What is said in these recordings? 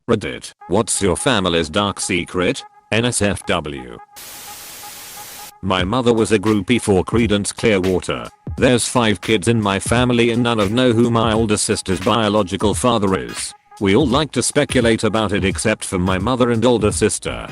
Reddit, what's your family's dark secret? NSFW. My mother was a groupie for Creedence Clearwater. There's 5 kids in my family and none of know who my older sister's biological father is. We all like to speculate about it except for my mother and older sister.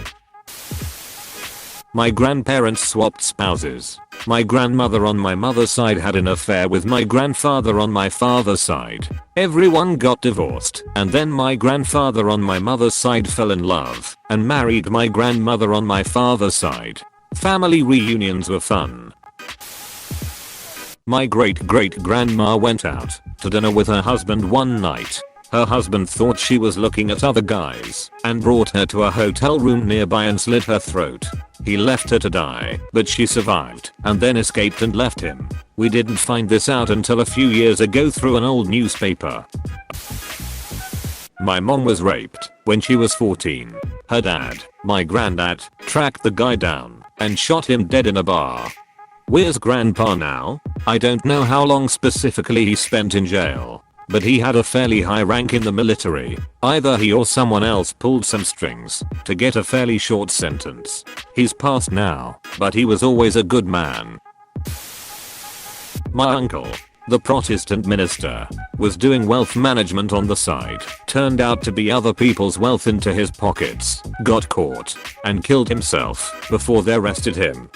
My grandparents swapped spouses. My grandmother on my mother's side had an affair with my grandfather on my father's side. Everyone got divorced, and then my grandfather on my mother's side fell in love and married my grandmother on my father's side. Family reunions were fun. My great-great-grandma went out to dinner with her husband one night. Her husband thought she was looking at other guys and brought her to a hotel room nearby and slit her throat. He left her to die, but she survived and then escaped and left him. We didn't find this out until a few years ago through an old newspaper. My mom was raped when she was 14. Her dad, my granddad, tracked the guy down and shot him dead in a bar. Where's grandpa now? I don't know how long specifically he spent in jail, but he had a fairly high rank in the military. Either he or someone else pulled some strings to get a fairly short sentence. He's passed now, but he was always a good man. My uncle, the Protestant minister, was doing wealth management on the side. Turned out to be other people's wealth into his pockets. Got caught and killed himself before they arrested him.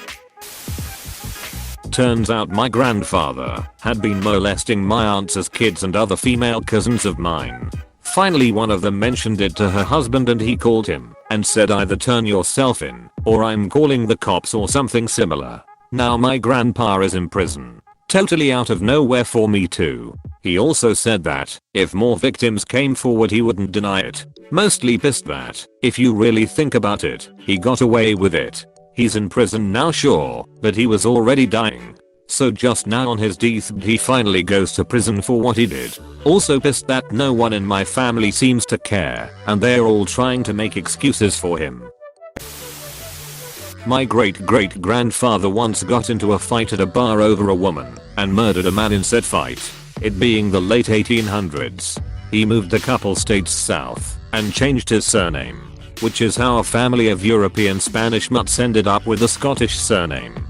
Turns out my grandfather had been molesting my aunts as kids and other female cousins of mine. Finally one of them mentioned it to her husband and he called him and said either turn yourself in or I'm calling the cops or something similar. Now my grandpa is in prison. Totally out of nowhere for me too. He also said that if more victims came forward he wouldn't deny it. Mostly pissed that, if you really think about it, he got away with it. He's in prison now sure, but he was already dying. So just now on his deathbed he finally goes to prison for what he did. Also pissed that no one in my family seems to care and they're all trying to make excuses for him. My great-great-grandfather once got into a fight at a bar over a woman and murdered a man in said fight. It being the late 1800s. He moved a couple states south and changed his surname, which is how a family of European Spanish mutts ended up with a Scottish surname.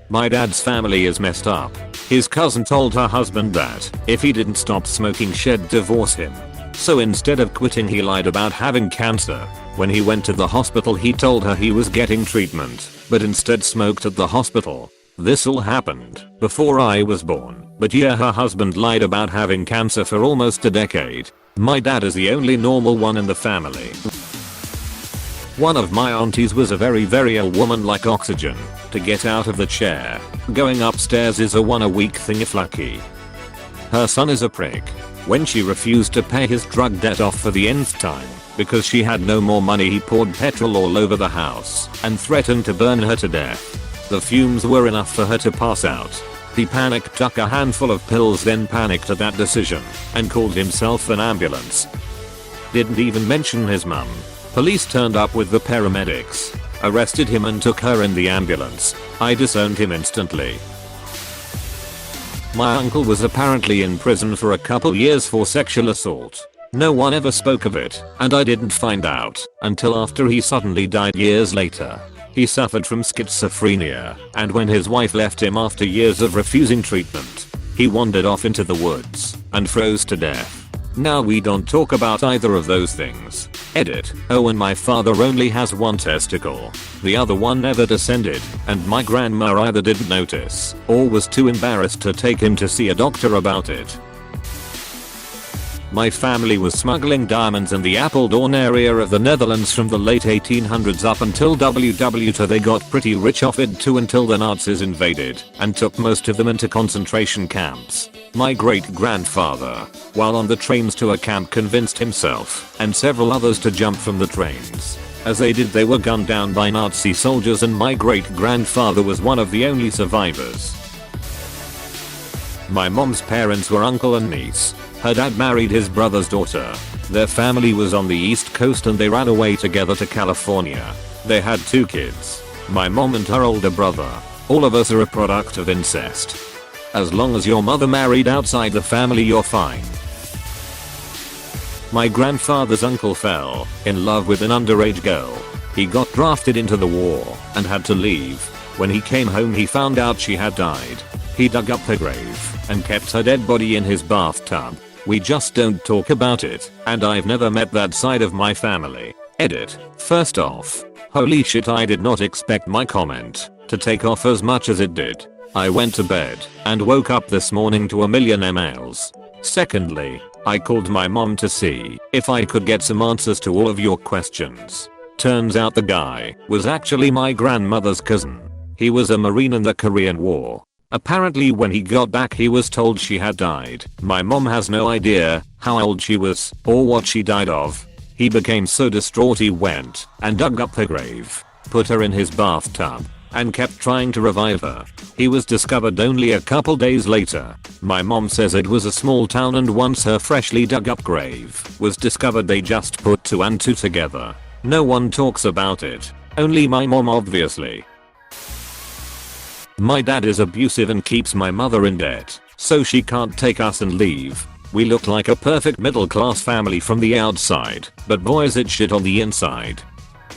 My dad's family is messed up. His cousin told her husband that if he didn't stop smoking she'd divorce him. So instead of quitting he lied about having cancer. When he went to the hospital he told her he was getting treatment, but instead smoked at the hospital. This all happened before I was born, but yeah, her husband lied about having cancer for almost a decade. My dad is the only normal one in the family. One of my aunties was a very ill woman like oxygen to get out of the chair. Going upstairs is a 1 a week thing if lucky. Her son is a prick. When she refused to pay his drug debt off for the nth time because she had no more money he poured petrol all over the house and threatened to burn her to death. The fumes were enough for her to pass out. He panicked, took a handful of pills, then panicked at that decision and called himself an ambulance. Didn't even mention his mum. Police turned up with the paramedics, arrested him and took her in the ambulance. I disowned him instantly. My uncle was apparently in prison for a couple years for sexual assault. No one ever spoke of it, and I didn't find out until after he suddenly died years later. He suffered from schizophrenia, and when his wife left him after years of refusing treatment, he wandered off into the woods and froze to death. Now we don't talk about either of those things. Edit. Oh, and my father only has one testicle. The other one never descended, and my grandma either didn't notice or was too embarrassed to take him to see a doctor about it. My family was smuggling diamonds in the Apeldoorn area of the Netherlands from the late 1800s up until WW2. They got pretty rich off it too until the Nazis invaded and took most of them into concentration camps. My great-grandfather, while on the trains to a camp, convinced himself and several others to jump from the trains. As they did, they were gunned down by Nazi soldiers and my great-grandfather was one of the only survivors. My mom's parents were uncle and niece. Her dad married his brother's daughter. Their family was on the East Coast and they ran away together to California. They had 2 kids, my mom and her older brother. All of us are a product of incest. As long as your mother married outside the family you're fine. My grandfather's uncle fell in love with an underage girl. He got drafted into the war and had to leave. When he came home he found out she had died. He dug up her grave and kept her dead body in his bathtub. We just don't talk about it, and I've never met that side of my family. Edit. First off, holy shit, I did not expect my comment to take off as much as it did. I went to bed and woke up this morning to a million emails. Secondly, I called my mom to see if I could get some answers to all of your questions. Turns out the guy was actually my grandmother's cousin. He was a Marine in the Korean War. Apparently when he got back he was told she had died. My mom has no idea how old she was or what she died of. He became so distraught he went and dug up her grave, put her in his bathtub, and kept trying to revive her. He was discovered only a couple days later. My mom says it was a small town, and once her freshly dug up grave was discovered they just put 2 and 2 together. No one talks about it. Only my mom, obviously. My dad is abusive and keeps my mother in debt, so she can't take us and leave. We look like a perfect middle class family from the outside, but boy is it shit on the inside.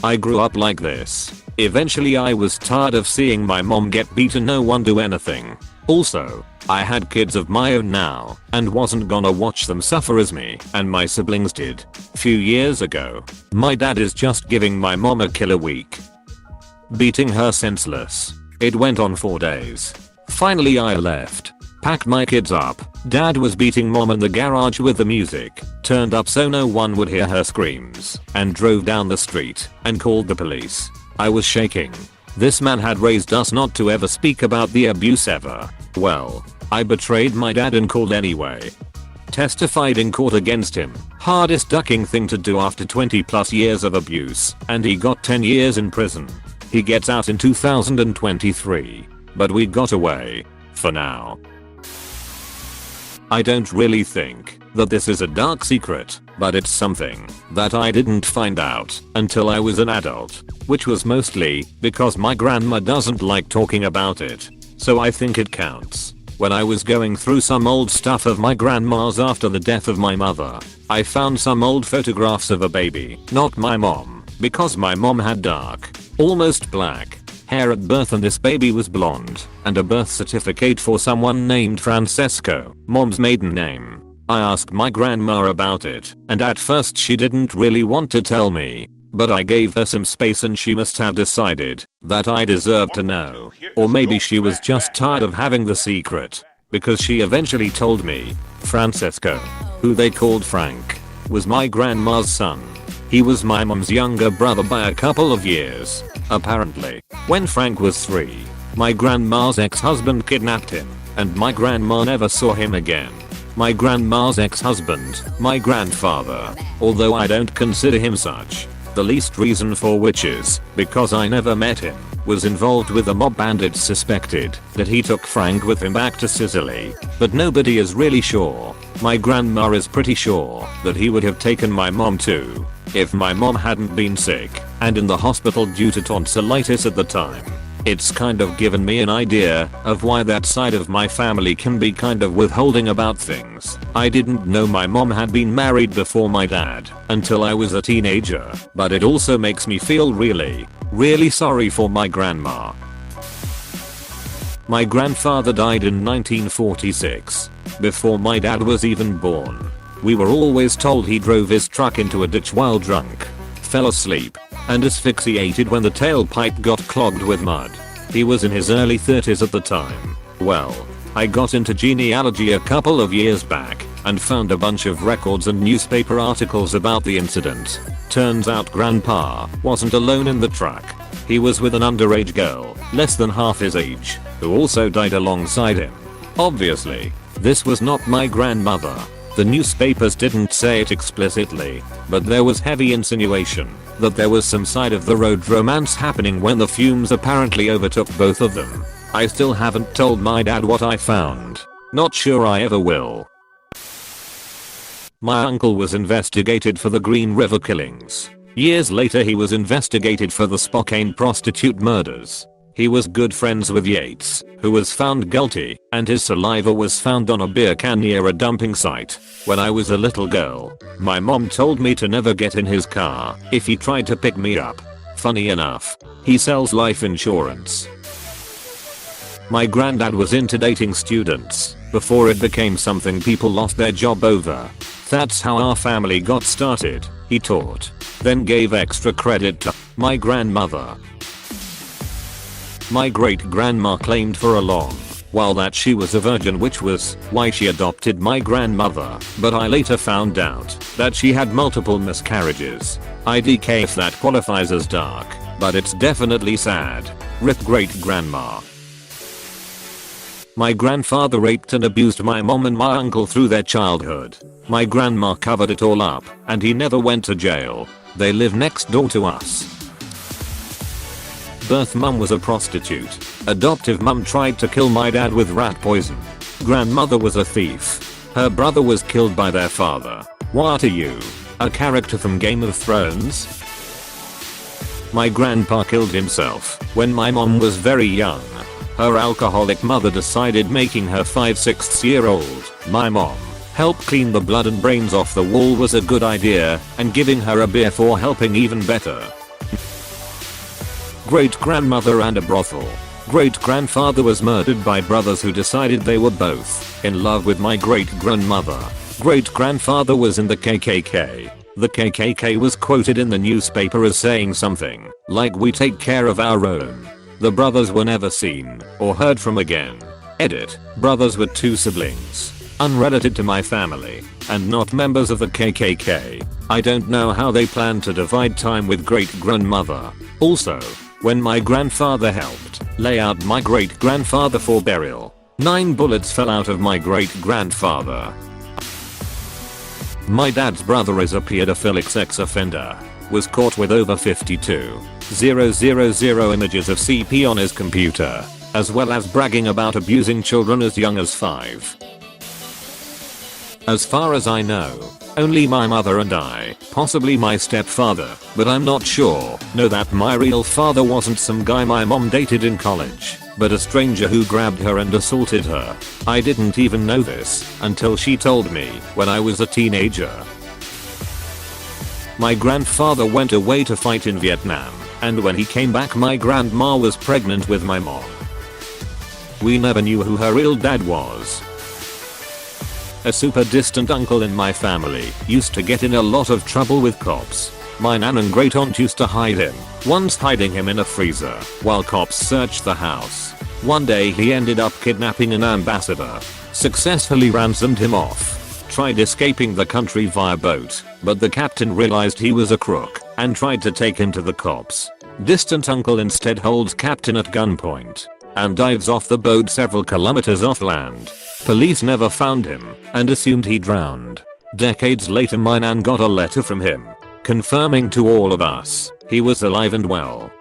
I grew up like this. Eventually I was tired of seeing my mom get beaten, no one do anything. Also, I had kids of my own now and wasn't gonna watch them suffer as me and my siblings did. Few years ago, my dad is just giving my mom a killer week, beating her senseless. It went on 4 days. Finally I left, packed my kids up. Dad was beating mom in the garage with the music turned up so no one would hear her screams, and drove down the street and called the police. I was shaking. This man had raised us not to ever speak about the abuse ever. Well, I betrayed my dad and called anyway. Testified in court against him. Hardest ducking thing to do after 20+ years of abuse, and he got 10 years in prison. He gets out in 2023. But we got away. For now. I don't really think that this is a dark secret, but it's something that I didn't find out until I was an adult, which was mostly because my grandma doesn't like talking about it. So I think it counts. When I was going through some old stuff of my grandma's after the death of my mother, I found some old photographs of a baby, not my mom, because my mom had dark, almost black hair at birth and this baby was blonde, and a birth certificate for someone named Francesco, mom's maiden name. I asked my grandma about it, and at first she didn't really want to tell me, but I gave her some space and she must have decided that I deserved to know. Or maybe she was just tired of having the secret, because she eventually told me. Francesco, who they called Frank, was my grandma's son. He was my mom's younger brother by a couple of years. Apparently, when Frank was 3, my grandma's ex-husband kidnapped him, and my grandma never saw him again. My grandma's ex-husband, my grandfather, although I don't consider him such, the least reason for which is because I never met him, was involved with a mob. Bandits suspected that he took Frank with him back to Sicily, but nobody is really sure. My grandma is pretty sure that he would have taken my mom too, if my mom hadn't been sick and in the hospital due to tonsillitis at the time. It's kind of given me an idea of why that side of my family can be kind of withholding about things. I didn't know my mom had been married before my dad until I was a teenager, but it also makes me feel really sorry for my grandma. My grandfather died in 1946, before my dad was even born. We were always told he drove his truck into a ditch while drunk, fell asleep, and asphyxiated when the tailpipe got clogged with mud. He was in his early 30s at the time. Well, I got into genealogy a couple of years back and found a bunch of records and newspaper articles about the incident. Turns out Grandpa wasn't alone in the truck. He was with an underage girl, less than half his age, who also died alongside him. Obviously, this was not my grandmother. The newspapers didn't say it explicitly, but there was heavy insinuation that there was some side of the road romance happening when the fumes apparently overtook both of them. I still haven't told my dad what I found. Not sure I ever will. My uncle was investigated for the Green River killings. Years later he was investigated for the Spokane prostitute murders. He was good friends with Yates, who was found guilty, and his saliva was found on a beer can near a dumping site. When I was a little girl, my mom told me to never get in his car if he tried to pick me up. Funny enough, he sells life insurance. My granddad was into dating students before it became something people lost their job over. That's how our family got started. He taught, then gave extra credit to my grandmother. My great-grandma claimed for a long while that she was a virgin, which was why she adopted my grandmother, but I later found out that she had multiple miscarriages. IDK if that qualifies as dark, but it's definitely sad. RIP great-grandma. My grandfather raped and abused my mom and my uncle through their childhood. My grandma covered it all up, and he never went to jail. They live next door to us. Birth mum was a prostitute. Adoptive mum tried to kill my dad with rat poison. Grandmother was a thief. Her brother was killed by their father. What are you? A character from Game of Thrones? My grandpa killed himself when my mom was very young. Her alcoholic mother decided making her 5-6-year-old, my mom, help clean the blood and brains off the wall was a good idea, and giving her a beer for helping even better. Great-grandmother and a brothel. Great-grandfather was murdered by brothers who decided they were both in love with my great-grandmother. Great-grandfather was in the KKK. The KKK was quoted in the newspaper as saying something like, "We take care of our own." The brothers were never seen or heard from again. Edit. Brothers were 2 siblings, unrelated to my family, and not members of the KKK. I don't know how they planned to divide time with great-grandmother. Also, when my grandfather helped lay out my great-grandfather for burial, 9 bullets fell out of my great-grandfather. My dad's brother is a pedophilic sex offender. Was caught with over 52,000 images of CP on his computer, as well as bragging about abusing children as young as 5. As far as I know, only my mother and I, possibly my stepfather, but I'm not sure, know that my real father wasn't some guy my mom dated in college, but a stranger who grabbed her and assaulted her. I didn't even know this until she told me when I was a teenager. My grandfather went away to fight in Vietnam, and when he came back my grandma was pregnant with my mom. We never knew who her real dad was. A super distant uncle in my family used to get in a lot of trouble with cops. My nan and great aunt used to hide him, once hiding him in a freezer while cops searched the house. One day he ended up kidnapping an ambassador, successfully ransomed him off, tried escaping the country via boat, but the captain realized he was a crook and tried to take him to the cops. Distant uncle instead holds captain at gunpoint and dives off the boat several kilometers off land. Police never found him and assumed he drowned. Decades later my nan got a letter from him confirming to all of us he was alive and well.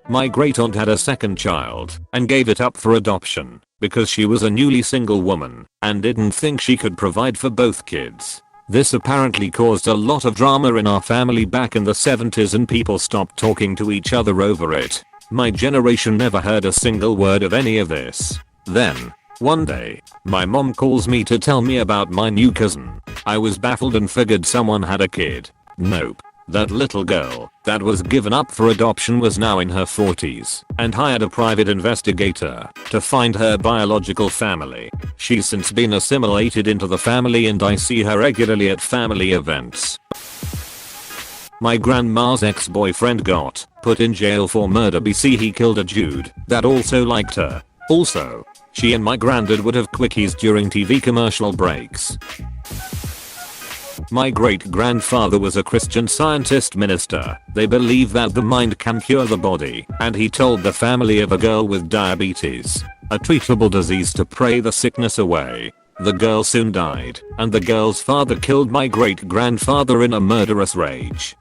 My great aunt had a second child and gave it up for adoption because she was a newly single woman and didn't think she could provide for both kids. This apparently caused a lot of drama in our family back in the 70s and people stopped talking to each other over it. My generation never heard a single word of any of this. Then, one day, my mom calls me to tell me about my new cousin. I was baffled and figured someone had a kid. Nope. That little girl that was given up for adoption was now in her 40s and hired a private investigator to find her biological family. She's since been assimilated into the family and I see her regularly at family events. My grandma's ex-boyfriend got put in jail for murder because he killed a dude that also liked her. Also, she and my granddad would have quickies during TV commercial breaks. My great-grandfather was a Christian Scientist minister. They believe that the mind can cure the body, and he told the family of a girl with diabetes, a treatable disease, to pray the sickness away. The girl soon died, and the girl's father killed my great-grandfather in a murderous rage.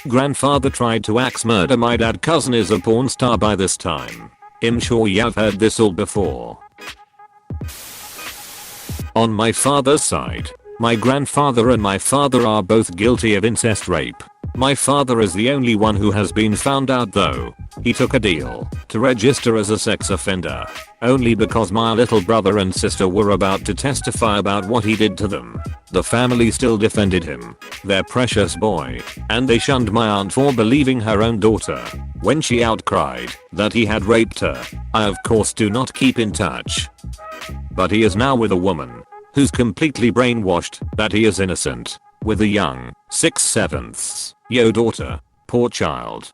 Grandfather tried to axe murder my dad. Cousin is a porn star by this time. I'm sure you've heard this all before. On my father's side, my grandfather and my father are both guilty of incest rape. My father is the only one who has been found out though. He took a deal to register as a sex offender. Only because my little brother and sister were about to testify about what he did to them. The family still defended him, their precious boy, and they shunned my aunt for believing her own daughter when she outcried that he had raped her. I of course do not keep in touch. But he is now with a woman who's completely brainwashed that he is innocent, with a young 6/7 daughter. Poor child.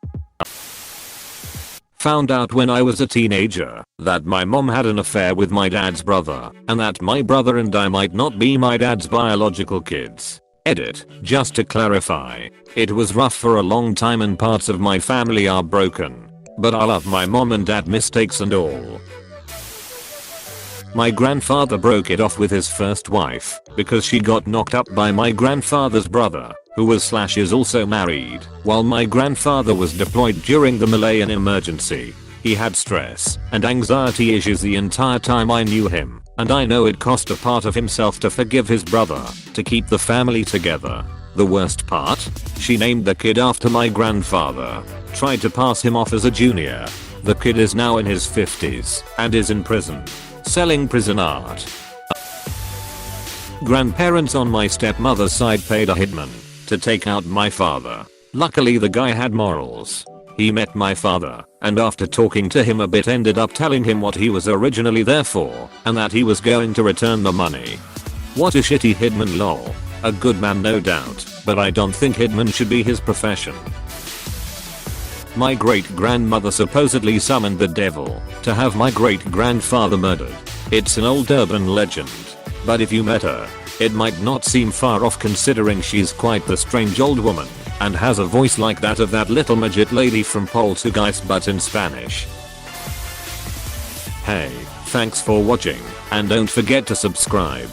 Found out when I was a teenager that my mom had an affair with my dad's brother and that my brother and I might not be my dad's biological kids. Edit, just to clarify, it was rough for a long time and parts of my family are broken. But I love my mom and dad, mistakes and all. My grandfather broke it off with his first wife because she got knocked up by my grandfather's brother, who is also married. While my grandfather was deployed during the Malayan emergency, he had stress and anxiety issues the entire time I knew him, and I know it cost a part of himself to forgive his brother to keep the family together. The worst part? She named the kid after my grandfather, tried to pass him off as a junior. The kid is now in his 50s and is in prison, selling prison art. Grandparents on my stepmother's side paid a hitman to take out my father. Luckily the guy had morals. He met my father and after talking to him a bit ended up telling him what he was originally there for and that he was going to return the money. What a shitty hitman, lol. A good man no doubt, but I don't think hitman should be his profession. My great grandmother supposedly summoned the devil to have my great grandfather murdered. It's an old urban legend, but if you met her, it might not seem far off considering she's quite the strange old woman and has a voice like that of that little midget lady from Poltergeist but in Spanish. Hey, thanks for watching and don't forget to subscribe.